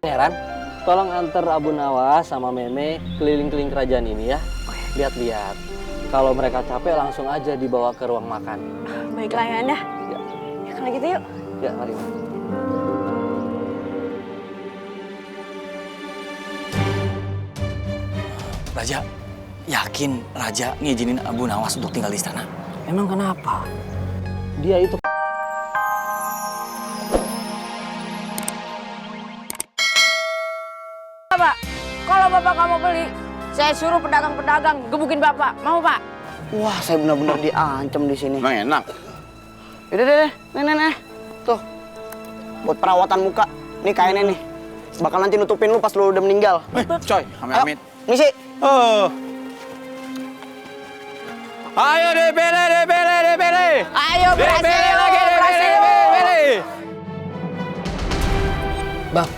Heran, tolong antar Abu Nawas sama Meme keliling-keliling kerajaan ini ya. Lihat-lihat. Kalau mereka capek langsung aja dibawa ke ruang makan. Baiklah ya Anda. Ya, Ya kalau gitu yuk. ya mari. Raja, yakin Raja ngizinin Abu Nawas untuk tinggal di istana? Emang kenapa? Dia itu Pak, kalau Bapak nggak mau beli, saya suruh pedagang-pedagang gebukin Bapak. Mau Pak? Wah, saya benar-benar diancam di sini. Emang enak. Yaudah deh, nih. Tuh, buat perawatan muka. Nih kainnya nih. Bakal nanti nutupin lu pas lu udah meninggal. Coy, amit-amit. Misi. Ayo debele. Ayo berhasil, Debele. Bang,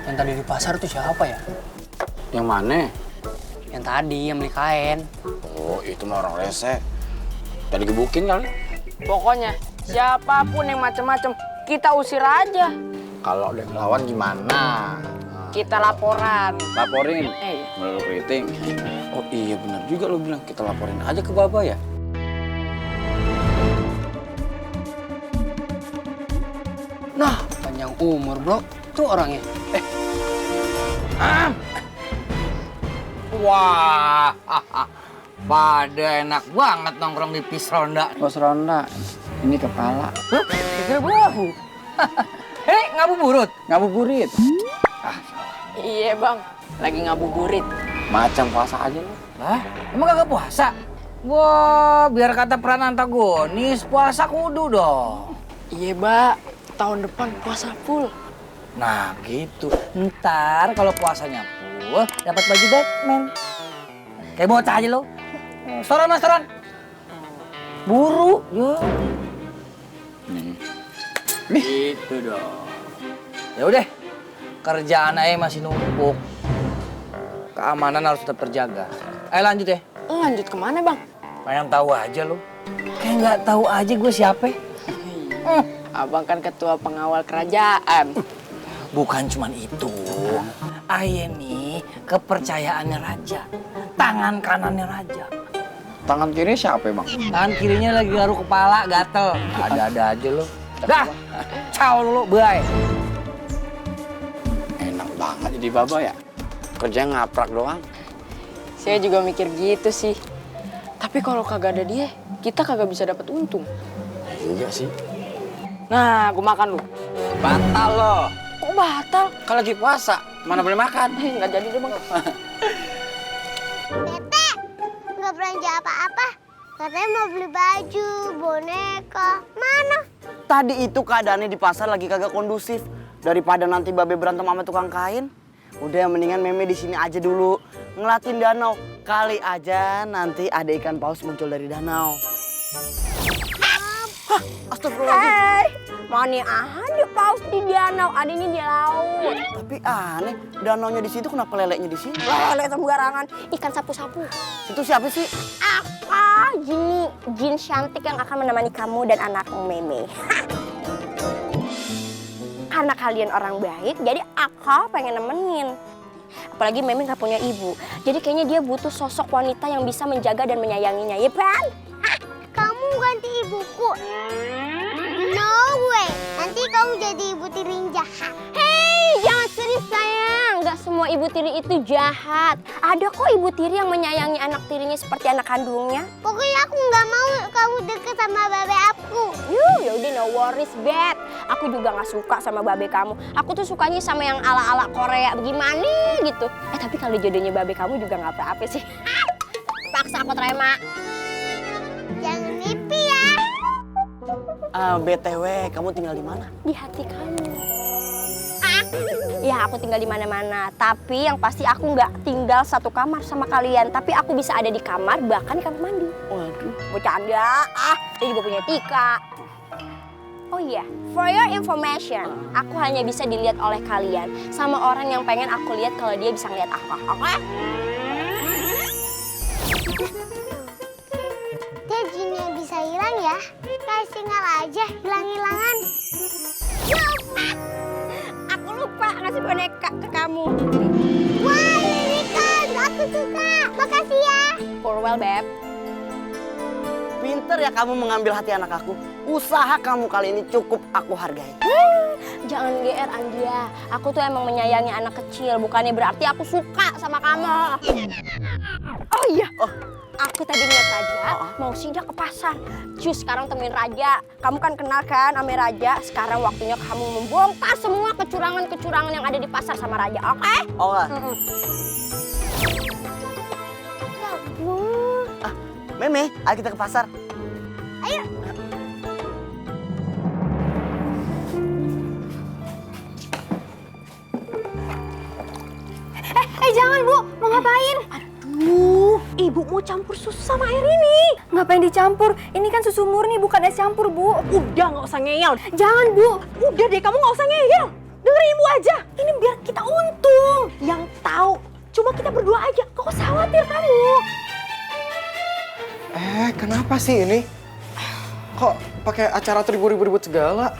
yang tadi di pasar tuh siapa ya? Yang mana? Yang tadi yang beli kain. Oh, itu mah orang rese. Tadi gebukin kali. Pokoknya siapapun yang macem-macem kita usir aja. Kalau ada yang lawan gimana? Kita laporan. Laporin. Iya. Melalui keriting. Oh iya benar juga lo bilang kita laporin aja ke Baba ya. Nah, panjang umur bro. Tuh orangnya. Wah, pada enak banget nongkrong di pis ronda. Bos Ronda, ini kepala. Kira bahu. Ngabuburit. Iya Bang, lagi ngabuburit. Macam puasa aja lo. Hah? Emang kagak puasa? Wah, biar kata peran antagonis, puasa kudu dong. Iya Mbak, tahun depan puasa full. Nah gitu, ntar kalau puasanya full, dapat baju Batman. Kayak bocah aja lo. Setoran. Buru, yo. Gitu dong. Ya udah, kerjaan aja masih numpuk. Keamanan harus tetap terjaga. Ayo lanjut ya. Lanjut kemana Bang? Pengen tahu aja lo. Kayak nggak tahu aja gue siapa. Abang kan ketua pengawal kerajaan. Bukan cuman itu. Aye nih kepercayaannya raja. Tangan kanannya raja. Tangan kiri siapa bang? Tangan kirinya lagi garuk kepala, gatel. Ada-ada aja lo. Dah, ciao dulu, bye. Enak banget jadi Baba ya. Kerja ngaprak doang. Saya juga mikir gitu sih. Tapi kalau kagak ada dia, kita kagak bisa dapat untung. Juga sih. Nah, gue makan lu. Batal lo. Kok batal? Kalau lagi puasa, mana boleh makan? Nggak jadi deh Bang. Tete, nggak belanja apa-apa. Katanya mau beli baju, boneka. Mana? Tadi itu keadaannya di pasar lagi kagak kondusif. Daripada nanti Babe berantem sama tukang kain, udah mendingan Meme di sini aja dulu ngelatin danau. Kali aja nanti ada ikan paus muncul dari danau. Astagfirullahaladzim. Mau nih ada paus di danau, adanya di laut. Tapi aneh, danaunya di situ kenapa leleknya di sini? Lele sembarangan, ikan sapu-sapu. Itu siapa sih? Apa? Jin cantik yang akan menemani kamu dan anakmu Meme. Karena kalian orang baik, jadi aku pengen nemenin. Apalagi Meme nggak punya ibu, jadi kayaknya dia butuh sosok wanita yang bisa menjaga dan menyayanginya, ya kan? Kamu ganti ibuku. No way. Nanti kamu jadi ibu tiri yang jahat. Hei, jangan serius sayang. Nggak semua ibu tiri itu jahat. Ada kok ibu tiri yang menyayangi anak tirinya seperti anak kandungnya. Pokoknya aku nggak mau kamu deket sama babe aku. Yaudah no worries, Bet. Aku juga nggak suka sama babe kamu. Aku tuh sukanya sama yang ala-ala Korea gimana gitu. Tapi kalau jodohnya babe kamu juga nggak apa-apa sih. Paksa aku terima. Jangan mimpi ya. BTW, kamu tinggal di mana? Di hati kamu. Ya aku tinggal di mana-mana. Tapi yang pasti aku nggak tinggal satu kamar sama kalian. Tapi aku bisa ada di kamar, bahkan di kamar mandi. Waduh. Bercanda. Saya juga punya Tika. Oh iya, for your information, aku hanya bisa dilihat oleh kalian sama orang yang pengen aku lihat kalau dia bisa ngeliat aku. Oke? Dia jinnya bisa hilang ya? Kayak singal aja, hilang-hilangan. Aku lupa ngasih boneka ke bawel, Beb. Pinter ya kamu mengambil hati anak aku. Usaha kamu kali ini cukup aku hargai. Jangan GR, Andia. Aku tuh emang menyayangi anak kecil, bukannya berarti aku suka sama kamu. Oh iya, aku tadi lihat Raja mau sidak ke pasar. Cus, sekarang temuin Raja. Kamu kan kenal kan sama Raja. Sekarang waktunya kamu membongkar semua kecurangan-kecurangan yang ada di pasar sama Raja, oke? Oh, Meme, ayo kita ke pasar. Ayo. Jangan, Bu. Mau ngapain? Aduh, Ibu mau campur susu sama air ini. Ngapain dicampur? Ini kan susu murni, bukan es campur, Bu. Udah, nggak usah ngeyel. Jangan, Bu. Udah deh, kamu nggak usah ngeyel. Dengerin Ibu aja. Ini biar kita untung. Yang tahu cuma kita berdua aja. Gak usah khawatir kamu. Kenapa sih ini? Kok pakai acara ribut-ribut segala?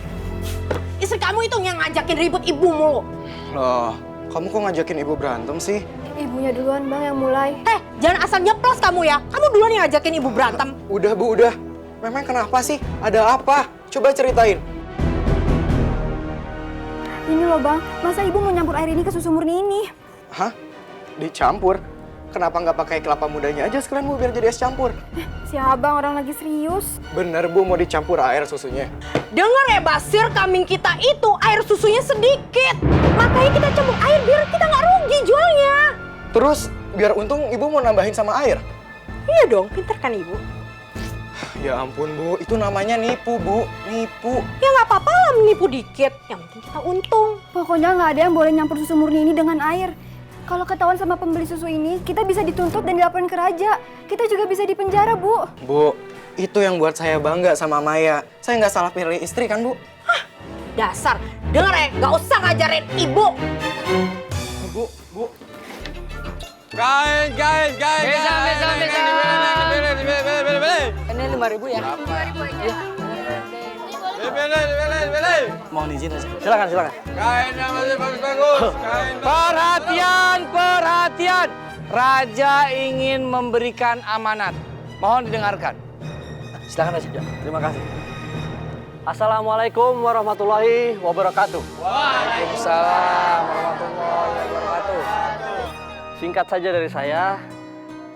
Istri kamu itu yang ngajakin ribut Ibu mulu. Loh, kamu kok ngajakin ibu berantem sih? Ibunya duluan, Bang, yang mulai. Jangan asal nyeplos kamu ya. Kamu duluan yang ngajakin Ibu berantem. Udah Bu, udah. Memang kenapa sih? Ada apa? Coba ceritain. Ini loh, Bang. Masa Ibu mau nyampur air ini ke susu murni ini? Hah? Dicampur? Kenapa nggak pakai kelapa mudanya aja sekalian Bu, biar jadi es campur? Si Abang orang lagi serius. Bener Bu, mau dicampur air susunya. Dengar ya, Basir, kambing kita itu air susunya sedikit. Makanya kita campur air biar kita nggak rugi jualnya. Terus, biar untung Ibu mau nambahin sama air? Iya dong, pinter kan Ibu? Ya ampun Bu, itu namanya nipu Bu, nipu. Ya nggak apa-apa lah menipu dikit. Yang penting kita untung. Pokoknya nggak ada yang boleh nyampur susu murni ini dengan air. Kalau ketahuan sama pembeli susu ini, kita bisa dituntut dan dilaporin ke raja. Kita juga bisa dipenjara, Bu. Bu, itu yang buat saya bangga sama Maya. Saya nggak salah pilih istri kan Bu? Dasar, denger ya, nggak usah ngajarin Ibu. Bu. Kain. Ini 5.000 ya? Mohon izin aja. Silakan. Kain yang masih bagus. Perhatian. Raja ingin memberikan amanat. Mohon didengarkan. Silakan aja. Terima kasih. Assalamualaikum warahmatullahi wabarakatuh. Waalaikumsalam warahmatullahi wabarakatuh. Singkat saja dari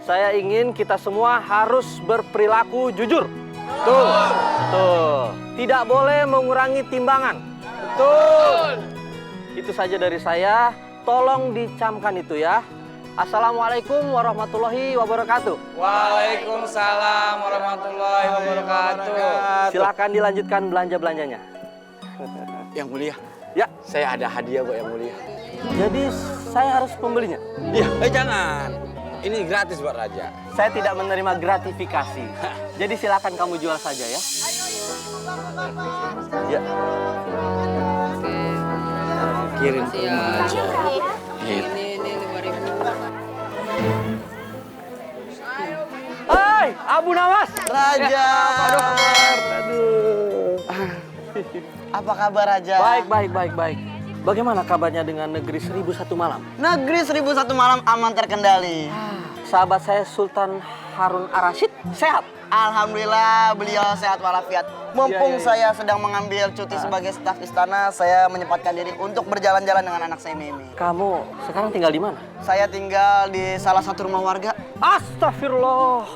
saya ingin kita semua harus berperilaku jujur. Betul. Tidak boleh mengurangi timbangan. Betul. Itu saja dari saya. Tolong dicamkan itu ya. Assalamualaikum warahmatullahi wabarakatuh. Waalaikumsalam warahmatullahi wabarakatuh. Silakan dilanjutkan belanja-belanjanya. Yang mulia, Ya, saya ada hadiah buat yang mulia. jadi saya harus pembelinya. Iya, jangan. Ini gratis buat Raja. Saya tidak menerima gratifikasi. Jadi silakan kamu jual saja ya. Ya. Kirim ke rumah aja. Hai, Abu Nawas. Raja. Aduh. Apa kabar Raja? Baik. Bagaimana kabarnya dengan negeri 1001 malam? Negeri 1001 malam aman terkendali. Sahabat saya Sultan Harun Ar-Rasyid sehat. Alhamdulillah beliau sehat walafiat. Mumpung Iya. saya sedang mengambil cuti sebagai staf istana, saya menyempatkan diri untuk berjalan-jalan dengan anak saya Meme. Kamu sekarang tinggal di mana? Saya tinggal di salah satu rumah warga. Astagfirullah.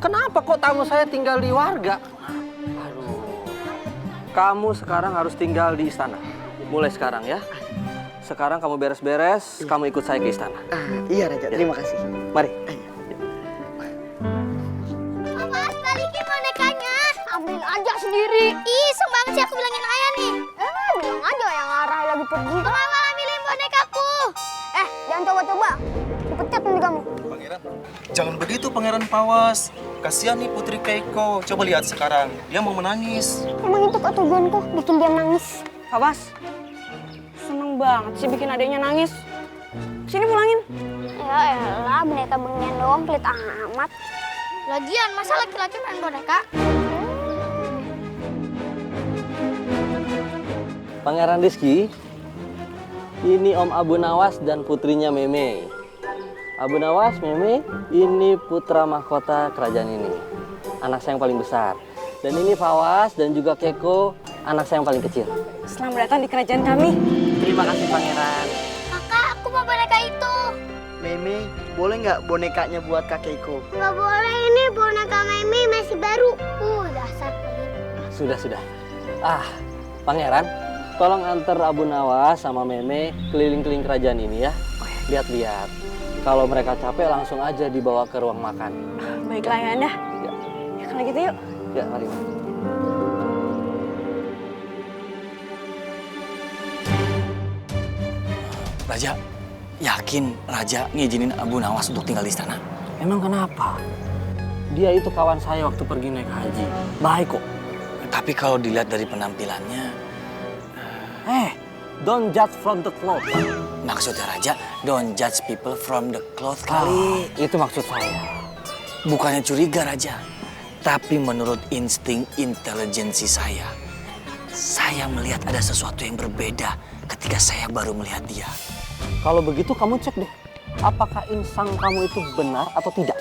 Kenapa kok tamu saya tinggal di warga? Aduh. Kamu sekarang harus tinggal di istana. Mulai sekarang ya. Sekarang kamu beres-beres, kamu ikut saya ke istana. Iya Raja, terima kasih. Mari. Awas, balikin bonekanya. Ambil aja sendiri. Ih, iseng banget sih aku bilangin ayah nih. Bilang aja yang arah lagi pergi. Kenapa ngambilin bonekaku? Jangan coba-coba. Dipecat nanti kamu. Jangan begitu Pangeran Pawas. Kasihan nih Putri Keiko. Coba lihat sekarang, dia mau menangis. Emang itu kok tujuanku, bikin dia nangis. Awas. Seneng banget sih bikin adiknya nangis. Sini pulangin. Ya elah, boneka beginian doang pelit amat. Lagian, masa laki-laki main boneka? Pangeran Rizky, ini Om Abu Nawas dan putrinya Meme. Abu Nawas, Meme, ini putra mahkota kerajaan ini. Anak saya yang paling besar. Dan ini Fawaz dan juga Keiko, anak saya yang paling kecil. Selamat datang di kerajaan kami. Terima kasih pangeran. Kakak, aku mau boneka itu. Meme, boleh nggak bonekanya buat Kak Keiko? Nggak boleh, ini boneka Meme masih baru. Dasar. Sudah. Pangeran, tolong antar Abu Nawas sama Meme keliling-keliling kerajaan ini ya. Lihat-lihat. Kalau mereka capek langsung aja dibawa ke ruang makan. Baiklah Ayahanda. Ya. Ya kalau gitu yuk. Ya, mari. Raja, yakin Raja ngizinin Abu Nawas untuk tinggal di istana? Emang kenapa? Dia itu kawan saya waktu pergi naik haji. Baik kok. Tapi kalau dilihat dari penampilannya, Don't judge from the clothes. maksudnya Raja, don't judge people from the cloth kali. Itu maksud saya. Bukannya curiga Raja, tapi menurut insting intelijensi saya melihat ada sesuatu yang berbeda ketika saya baru melihat dia. Kalau begitu kamu cek deh. Apakah insang kamu itu benar atau tidak?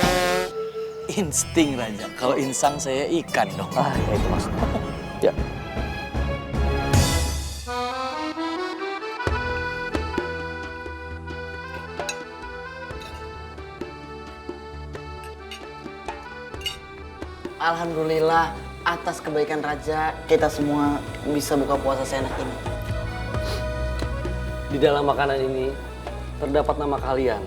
Insting Raja, kalau insang saya ikan dong. Ya itu maksudnya. Ya. Alhamdulillah, atas kebaikan Raja, kita semua bisa buka puasa seenak ini. Di dalam makanan ini terdapat nama kalian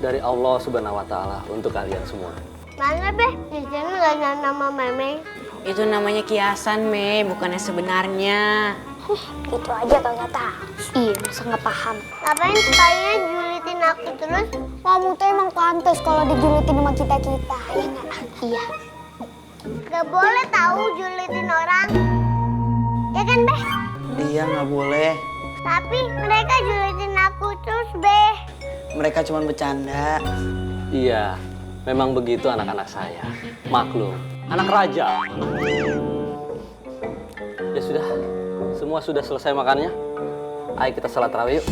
dari Allah Subhanahu wa Ta'ala untuk kalian semua. Mana, Beh? Di sini nggak ada nama Meme. Itu namanya kiasan, Me, bukannya sebenarnya. Itu aja kagak tahu. Iya, masa nggak paham. Ngapain kalian julitin aku terus? Kamu tuh emang pantas kalau dijulitin sama kita-kita. Ya nggak? Iya. Gak boleh tahu julitin orang. Ya kan, Beh? Iya, nggak boleh. Tapi mereka julitin aku terus, Beh. Mereka cuma bercanda. Iya, memang begitu anak-anak saya. Maklum, anak raja. Ya sudah, semua sudah selesai makannya. Ayo kita salat tarawih yuk.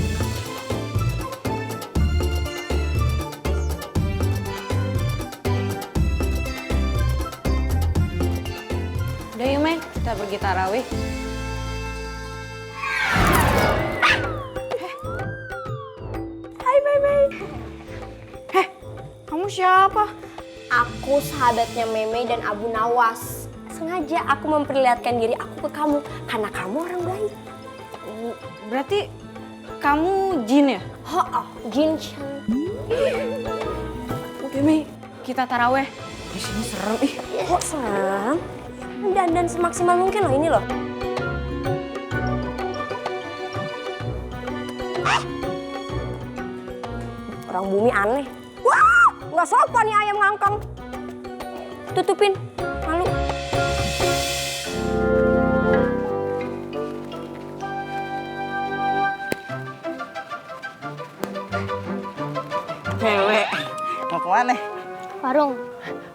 Udah yuk, Me, kita pergi tarawih. Hai, Meme. Kamu siapa? Aku sahabatnya Meme dan Abu Nawas. Sengaja aku memperlihatkan diri aku ke kamu karena kamu orang baik. Berarti kamu jin ya? Jin Chan. Oke, Me, kita taraweh. Di sini serem. Kok serem? Dan semaksimal mungkin loh ini loh. Orang bumi aneh. Wah, nggak sopan nih ayam ngangkang. Tutupin, malu. Cewek, mau kemana? Warung.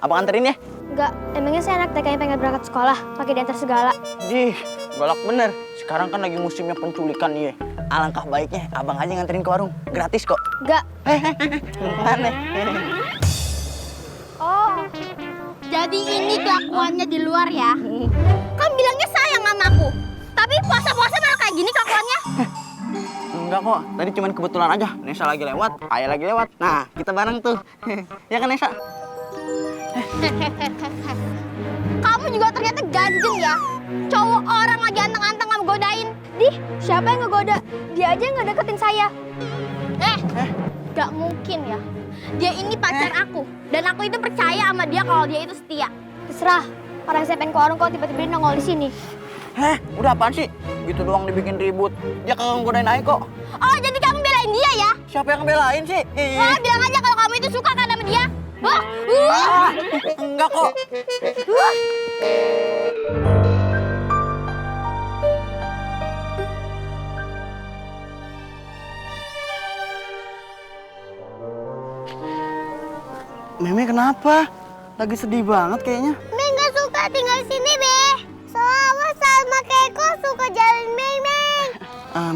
Abang anterin ya? Enggak, emangnya saya anak TK yang pengen berangkat sekolah, pakai diantar segala. Dih, galak bener. Sekarang kan lagi musimnya penculikan ya. Alangkah baiknya abang aja nganterin ke warung. Gratis kok. Enggak. Mana? Oh, jadi ini kelakuannya di luar ya? Kan bilangnya sayang sama aku. Tapi puasa-puasa malah kayak gini kelakuannya. Enggak kok, tadi cuman kebetulan aja. Nesa lagi lewat, Ayah lagi lewat. Nah, kita bareng tuh. Ya kan Nesa? Kamu juga ternyata ganjeng ya. Cowok orang lagi anteng-anteng nggak godain. Dih, siapa yang ngegoda? Dia aja yang ngedeketin saya. Gak mungkin ya. Dia ini pacar aku. Dan aku itu percaya sama dia kalau dia itu setia. Terserah. Orang saya pengen ke warung kok tiba-tiba dia nongol di sini. Udah apaan sih? Gitu doang dibikin ribut. Dia kagak godain Ayah kok. Oh, jadi kamu belain dia ya? Siapa yang ngebelain sih? Wah, bilang aja kalau kamu itu suka kan sama dia. Enggak kok. Meme kenapa? Lagi sedih banget kayaknya. Meme nggak suka tinggal di sini, Be. Soalnya sama Keiko suka jalan Meme.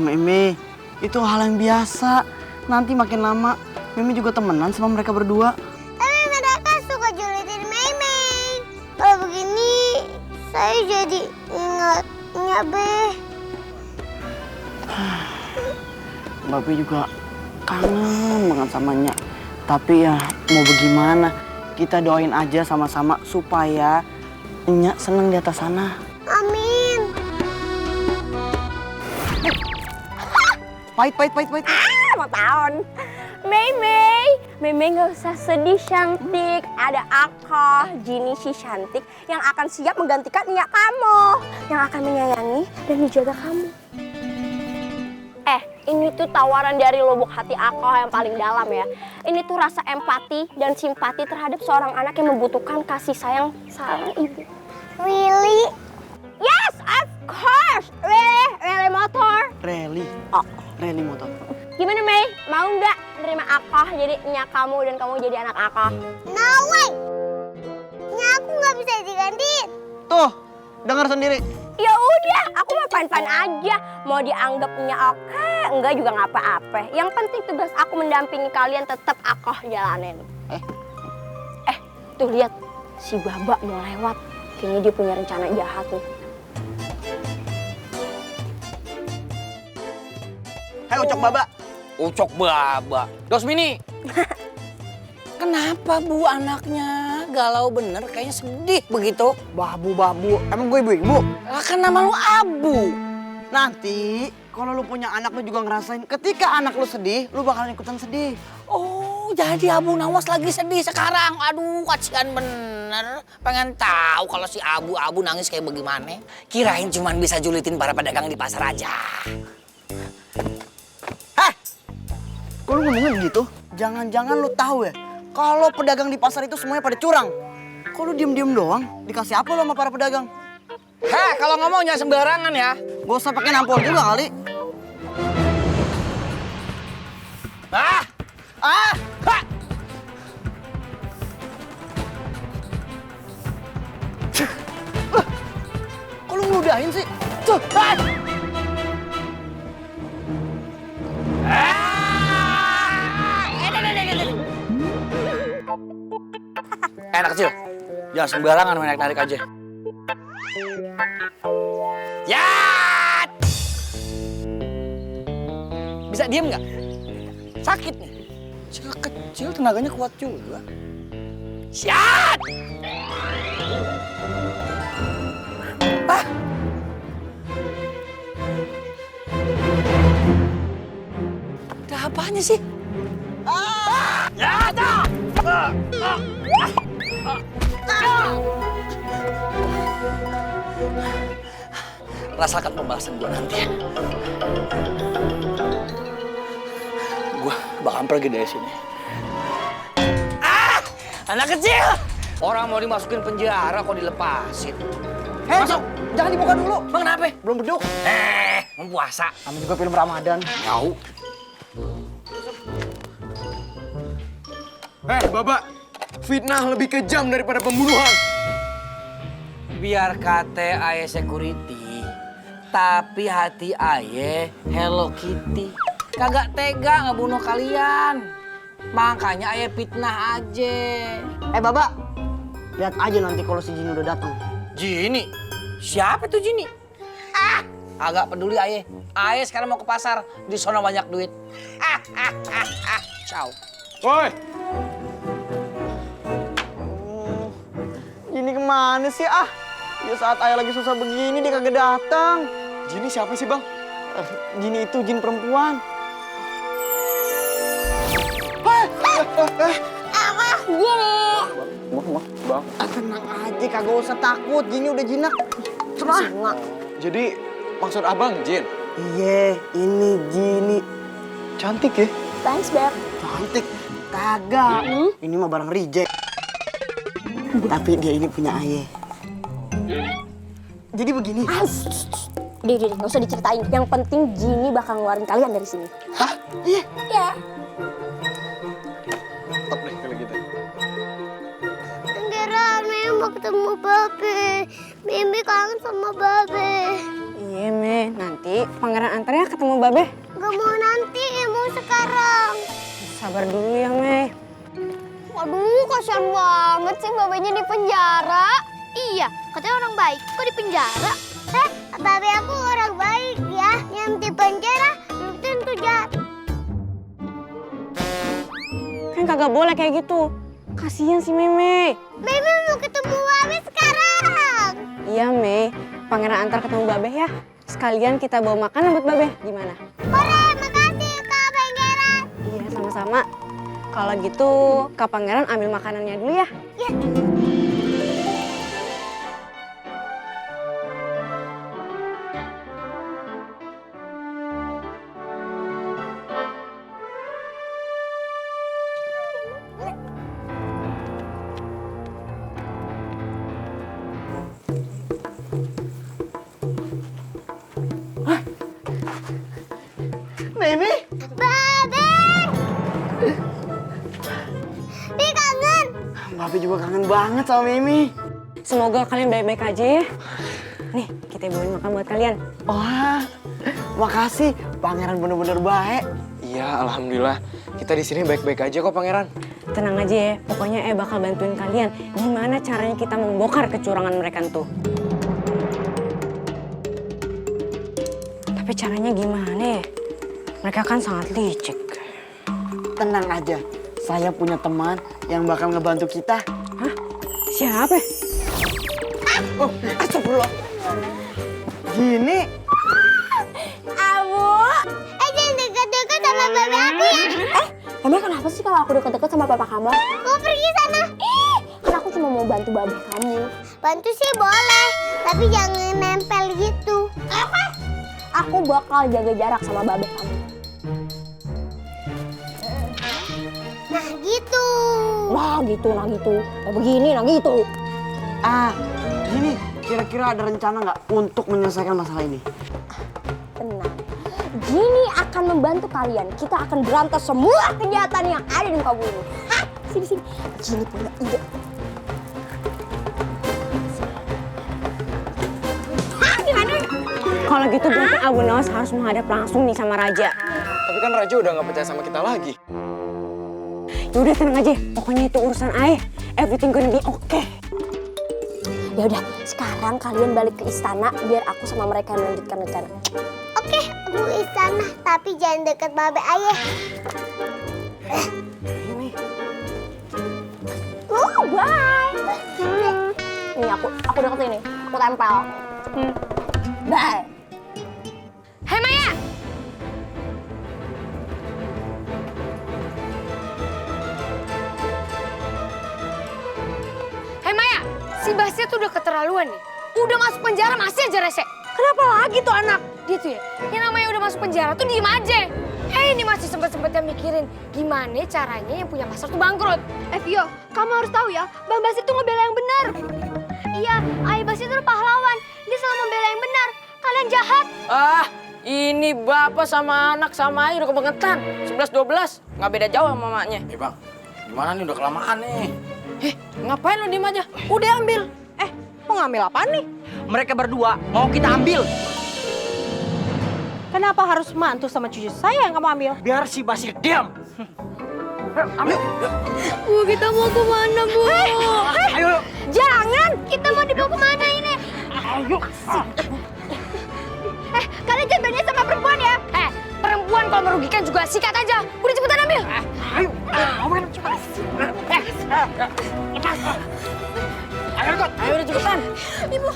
Meme, itu hal yang biasa. Nanti makin lama Mimi juga temenan sama mereka berdua. Tapi mereka suka julitin Meme. Kalau begini, saya jadi ingatnya Be. Babe juga kangen banget sama Nya. Tapi ya mau bagaimana? Kita doain aja sama-sama supaya Nya seneng di atas sana. Amin. Pahit. Mau tahun. Mei nggak usah sedih cantik. Ada aku, Jini si cantik yang akan siap menggantikan Nia kamu, yang akan menyayangi dan menjaga kamu. Ini tuh tawaran dari lubuk hati aku yang paling dalam ya. Ini tuh rasa empati dan simpati terhadap seorang anak yang membutuhkan kasih sayang seorang ibu. Really? Yes, of course. Really motor. Rally. Rally motor. Gimana Mei? Mau nggak nerima aku jadi Nya kamu dan kamu jadi anak aku? No way. Nya aku nggak bisa digantiin. Tuh, dengar sendiri. Ya udah, aku mah pan-pan aja. Mau dianggapnya oke, enggak juga nggak apa-apa. Yang penting tugas aku mendampingi kalian tetap aku jalanin. Tuh lihat, si Baba mau lewat. Kayaknya dia punya rencana jahat nih. Hai Ucok Baba. Ucok Baba. Dosmini. Kenapa Bu anaknya galau bener, kayaknya sedih begitu. Babu. Emang gue ibu-ibu? Lah kan nama lu Abu. Nanti kalau lu punya anak lu juga ngerasain ketika anak lu sedih, lu bakalan ikutan sedih. Oh, jadi Abu Nawas lagi sedih sekarang. Aduh, kasihan bener. Pengen tahu kalau si Abu nangis kayak bagaimana. Kirain cuman bisa julitin para pedagang di pasar aja. Kok lu ngomongnya begitu? Jangan-jangan lu tahu ya, kalau pedagang di pasar itu semuanya pada curang. Kok lu diem-diem doang? Dikasih apa lu sama para pedagang? Kalau ngomongnya sembarangan ya. Gak usah pakai nampol juga kali. Kok lu ngeludahin sih? Tuh, Anak kecil, jangan sembarangan main narik aja. Yat! Bisa diem nggak? Sakit nih. Kecil tenaganya kuat juga. Yat! Ada apanya sih? Yat! Rasakan pembalasan gue nanti. Gue bakal pergi dari sini. Anak kecil! Orang mau dimasukin penjara kok dilepasin. masuk! Jangan dibuka dulu. Bang, kenapa? Belum beduk. Mau puasa. Namanya juga film Ramadan. Tahu. Baba, fitnah lebih kejam daripada pembunuhan. Biar kate aye security, tapi hati aye Hello Kitty. Kagak tega ngebunuh kalian. Makanya aye fitnah aja. Baba, lihat aja nanti kalau si Jini udah datang. Jini? Siapa tuh Jini? Agak peduli aye. Aye sekarang mau ke pasar, di sono banyak duit. Ciao. Woi, Jini kemana sih Ya saat ayah lagi susah begini dia kagak datang. Jini siapa sih bang? Jini itu jin perempuan. Bang. Tenang aja kagak usah takut. Jini udah jinak. Semua. Jadi maksud abang Jin? Iya, ini Jini. Cantik ya? Thanks, Beb. Cantik. Kagak. Ini mah barang reject. Tapi dia ini punya ayah. Jadi begini. Dih, nggak usah diceritain. Yang penting Jini bakal ngeluarin kalian dari sini. Hah? Iya. Iya. Top deh kalau gitu. Enggera, Mimi mau ketemu Babe. Mimi kangen sama Babe. Iya, Me. Nanti pangeran antarnya ketemu Babe. Gak mau nanti, mau sekarang. Bisa Sabar dulu ya, Mei. Waduh, kasihan banget sih babenya di penjara. Iya, katanya orang baik, kok di penjara? Babe aku orang baik ya. Yang di penjara belum tentu jahat. Kan kagak boleh kayak gitu. Kasihan si Meme. Meme mau ketemu Babe sekarang. Iya, Mei. Pangeran antar ketemu Babe ya. Sekalian kita bawa makanan buat Babe. Gimana? Boleh, makasih Kak Pangeran. Iya, sama-sama. Kalau gitu, Kak Pangeran ambil makanannya dulu ya. Ya. Meme, Babe. Ih, kangen. Babe juga kangen banget sama Meme. Semoga kalian baik-baik aja ya. Nih, kita bawain makan buat kalian. Wah, makasih. Pangeran bener-bener baik. Iya, alhamdulillah. Kita di sini baik-baik aja kok, Pangeran. Tenang aja ya, pokoknya bakal bantuin kalian. Gimana caranya kita membongkar kecurangan mereka tuh. Tapi caranya gimana ya? Mereka kan sangat licik. Tenang aja, saya punya teman yang bakal ngebantu kita. Hah? Siapa? Oh, astagfirullah. Gini, Abu. Jangan dekat-dekat sama Babe aku ya. Emang kenapa sih kalau aku deket-deket sama papa kamu? Mau pergi sana. Kan aku cuma mau bantu Babe kamu. Bantu sih boleh, tapi jangan nempel gitu. Apa? Aku bakal jaga jarak sama Babe kamu. Nah gitu. Nah gitu. Nah begini, nah gitu. Gini, kira-kira ada rencana nggak untuk menyelesaikan masalah ini? Tenang. Gini akan membantu kalian. Kita akan berantas semua kejahatan yang ada di muka bumi ini. Hah? Sini. Gini punya ide. Hah, gimana? Kalau gitu berarti Abu Nawas harus menghadap langsung nih sama Raja. Tapi kan Raja udah nggak percaya sama kita lagi. Yaudah tenang aja, pokoknya itu urusan Ae. Everything gonna be okay. Ya udah, sekarang kalian balik ke istana biar aku sama mereka melanjutkan rencana. Oke, aku istana, tapi jangan dekat Babe ayah. Bye. Nih aku deketin nih, aku tempel. Bye. Hei Maya. Hei Maya, si Basya tuh udah keterlaluan nih. Udah masuk penjara masih aja rese. Kenapa lagi tuh anak? Dia tuh ya, yang namanya udah masuk penjara tuh diem aja. Ini masih sempet-sempetnya mikirin gimana caranya yang punya pasar tuh bangkrut. Vio, kamu harus tahu ya, Bang Basir tuh ngebela yang benar. Iya, Ayah Basir tuh pahlawan. Dia selalu membela yang benar. Kalian jahat. Ini bapak sama anak sama aja udah kebangetan. 11-12, nggak beda jauh sama mamanya. Bang, gimana nih udah kelamaan nih? Ngapain lo diem aja? Udah ambil. Mau ngambil apaan nih? Mereka berdua mau kita ambil. Kenapa harus mantu sama cucu saya yang kamu ambil? Biar si Basir diam. Ambil. Bu, kita mau kemana, Bu? Ayo. Jangan, kita mau dibawa kemana ini? Ayo. Kalian jangan berani sama perempuan ya. Perempuan kalau merugikan juga sikat aja. Udah cepetan ambil. Ayo. Ayo ikut. Ayo udah cepetan. Ibu.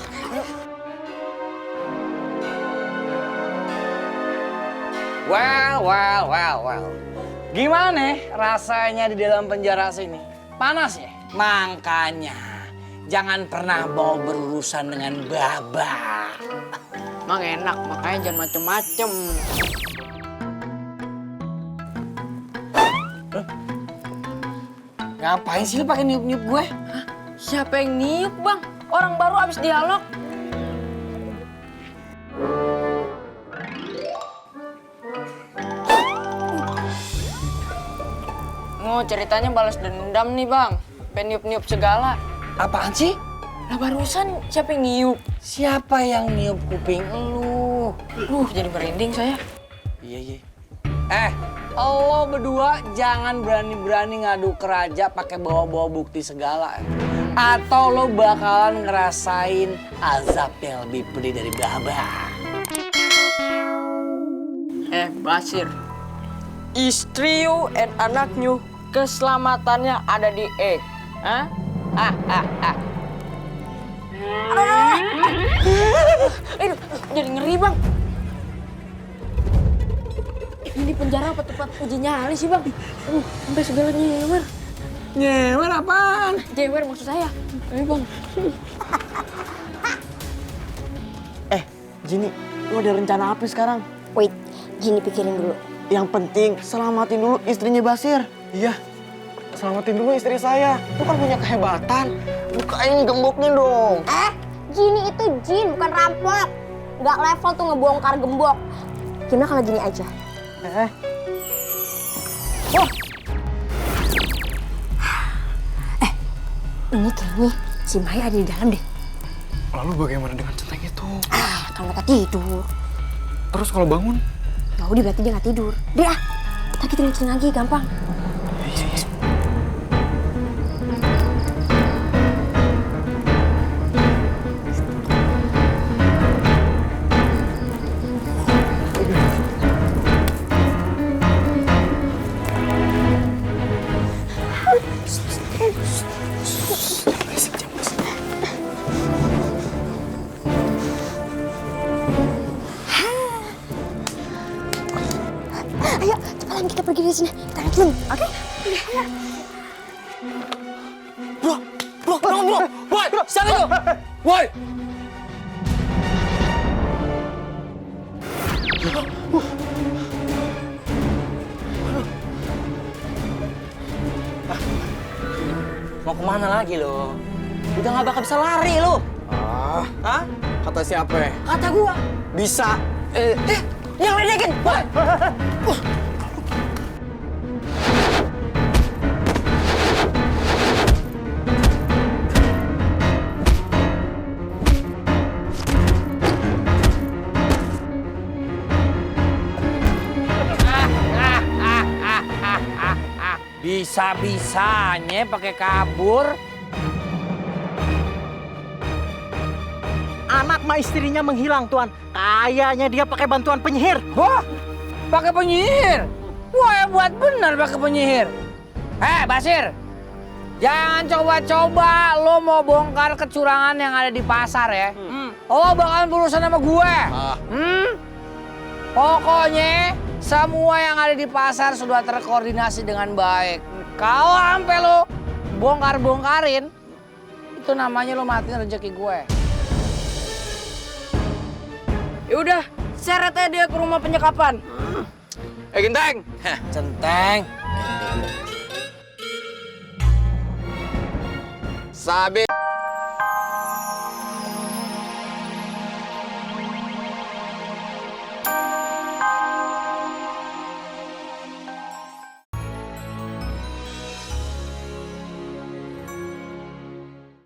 Well. Gimana rasanya di dalam penjara sini? Panas ya? Makanya jangan pernah mau berurusan dengan Baba. Emang enak, makanya jangan macem-macem. Ngapain sih lu pakai niup-niup gue? Siapa yang niup, Bang? Orang baru habis dialog. Oh, ceritanya balas dendam nih, Bang. Pengen niup-niup segala. Apaan sih? Lah barusan siapa yang niup? Siapa yang niup kuping lu? Jadi merinding saya. Iya. Lo berdua jangan berani-berani ngadu ke raja pakai bawa-bawa bukti segala ya. Atau lo bakalan ngerasain azab yang lebih pedih dari Baba. Basir, istri you and anaknya keselamatannya ada di E. Hah? Jadi ngeri bang. Ini penjara apa tempat uji nyali sih bang? Sampai segala nyewer. Nyewer apaan? Jewer maksud saya. Ayo bang. Jini, lu ada rencana apa sekarang? Wait, Jini pikirin dulu. Yang penting selamatin dulu istrinya Basir. Iya, selamatin dulu istri saya. Lu kan punya kehebatan. Bukain gemboknya dong. Jini itu jin, bukan rampok. Nggak level tuh ngebongkar gembok. Gimana kalau gini aja? Ini kayaknya si Maya ada di dalam deh. Lalu bagaimana dengan centeng itu? Kalau mereka tidur. Terus kalau bangun? Ya udah berarti dia nggak tidur. Deh kita tinggal lagi, gampang. Ayo, cepetan kita pergi dari sini. Kita ngikutin, oke? Bro, boy, siapa itu? Boy! Mau kemana lagi lo? Udah gak bakal bisa lari lo. Hah? Kata siapa ya? Kata gua. Bisa. Yang ledekin, boy! Bisa-bisanya pakai kabur. Anak sama istrinya menghilang, Tuan. Kayaknya dia pakai bantuan penyihir. Wah, pakai penyihir. Wah, hebat bener pakai penyihir. Basir, jangan coba-coba lo mau bongkar kecurangan yang ada di pasar ya. Lo bakalan berurusan sama gue. Pokoknya semua yang ada di pasar sudah terkoordinasi dengan baik. Kalau sampai lo bongkar-bongkarin, itu namanya lo matiin rezeki gue. Yaudah, seret aja dia ke rumah penyekapan. Genteng. Centeng. Sabi